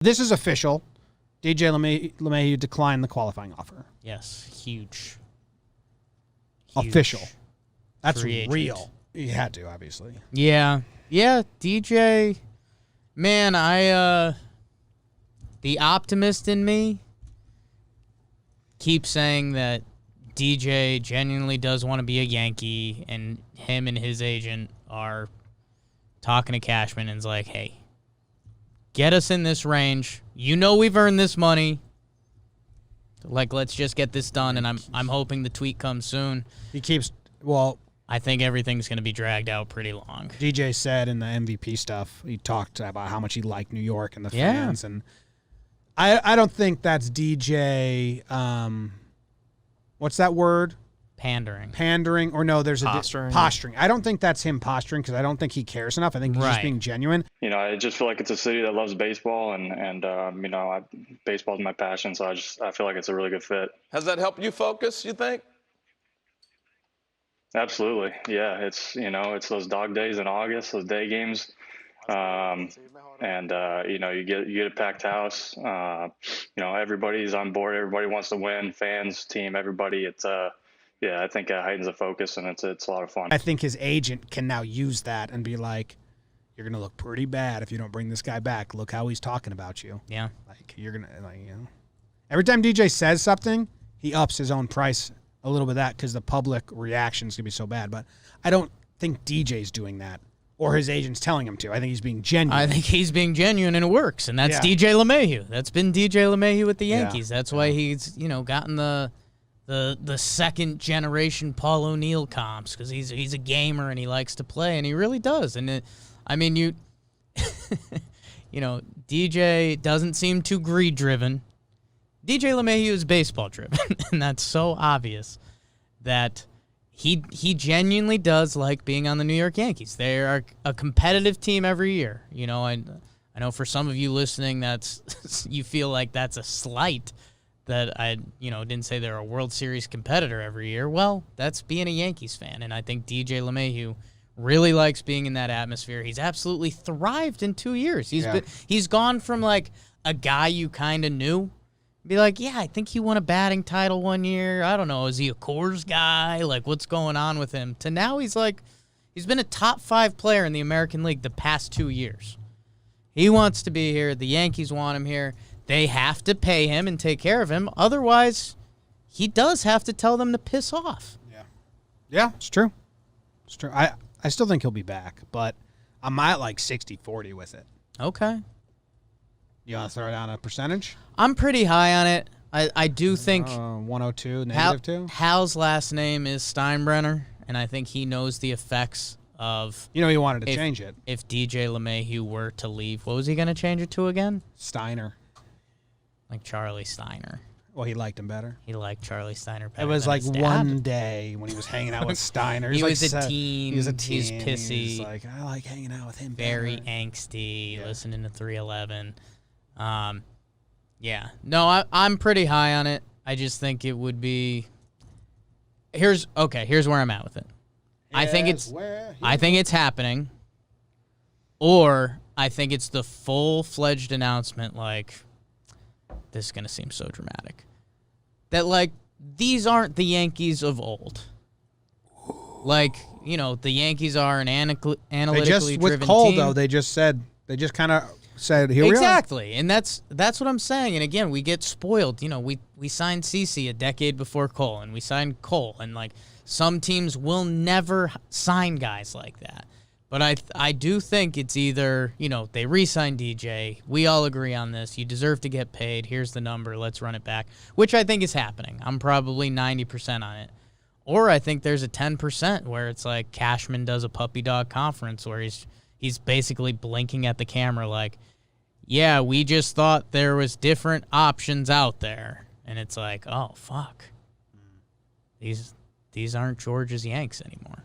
This is official. DJ LeMahieu declined the qualifying offer. Yes, huge. Official. That's real. He had to, obviously. Yeah. Yeah, DJ. Man, the optimist in me keeps saying that DJ genuinely does want to be a Yankee, and him and his agent are talking to Cashman and is like, hey, get us in this range. You know we've earned this money. Like, let's just get this done, and I'm hoping the tweet comes soon. He keeps, well... I think everything's going to be dragged out pretty long. DJ said in the MVP stuff, he talked about how much he liked New York and the fans, and I don't think that's DJ, what's that word? Pandering. Or no, there's Posturing. Posturing. I don't think that's him posturing because I don't think he cares enough. I think he's just being genuine. You know, I just feel like it's a city that loves baseball, and you know, baseball's my passion, so I feel like it's a really good fit. Has that helped you focus, you think? Absolutely. Yeah. It's, you know, it's those dog days in August, those day games. And you know, you get a packed house, you know, everybody's on board. Everybody wants to win, fans, team, everybody. It's, yeah, I think it heightens the focus, and it's a lot of fun. I think his agent can now use that and be like, you're going to look pretty bad if you don't bring this guy back. Look how he's talking about you. Yeah. Like, you're going to, like, you know, every time DJ says something, he ups his own price a little bit of that because the public reaction is going to be so bad. But I don't think DJ's doing that or his agent's telling him to. I think he's being genuine. I think he's being genuine, and it works. And that's DJ LeMahieu. That's been DJ LeMahieu with the Yankees. That's why he's, you know, gotten the second generation Paul O'Neill comps because he's a gamer and he likes to play, and he really does. And I mean, you know, DJ doesn't seem too greed driven. DJ LeMahieu is baseball driven, and that's so obvious that he genuinely does like being on the New York Yankees. They are a competitive team every year. You know, I know for some of you listening, that's you feel like that's a slight that I didn't say they're a World Series competitor every year. Well, that's being a Yankees fan, and I think DJ LeMahieu really likes being in that atmosphere. He's absolutely thrived in 2 years. He's gone from like a guy you kind of knew. Be like, yeah, I think he won a batting title one year. I don't know. Is he a Coors guy? Like, what's going on with him? To now he's like, he's been a top 5 player in the American League the past 2 years. He wants to be here. The Yankees want him here. They have to pay him and take care of him. Otherwise, he does have to tell them to piss off. Yeah, it's true. It's true. I still think he'll be back, but I'm at like 60-40 with it. Okay. You want to throw down a percentage? I'm pretty high on it. I do think 102, -2. Hal's last name is Steinbrenner, and I think he knows the effects of. You know, he wanted to change it. If DJ LeMahieu were to leave, what was he going to change it to again? Steiner. Like Charlie Steiner. Well, he liked him better. He liked Charlie Steiner better. It was than like his dad. One day when he was hanging out with Steiner. He was like a teen. He was a teen. He's pissy. He's like, I like hanging out with him. Very angsty, listening to 311. Yeah. No, I'm pretty high on it. I just think it would be. Here's where I'm at with it. I think it's happening, or I think it's the full-fledged announcement. Like, this is gonna seem so dramatic. That like these aren't the Yankees of old. Like, you know, the Yankees are an analytically driven with Cole, team. though, they just kind of said, here we are. Exactly, and that's what I'm saying. And again, we get spoiled. You know, we signed CeCe a decade before Cole, and we signed Cole, and like some teams will never sign guys like that. But I do think it's either, you know, they re-sign DJ. We all agree on this. You deserve to get paid. Here's the number. Let's run it back, which I think is happening. I'm probably 90% on it. Or I think there's a 10% where it's like Cashman does a puppy dog conference where he's basically blinking at the camera like, yeah, we just thought there was different options out there. And it's like, oh, fuck. These aren't George's Yanks anymore.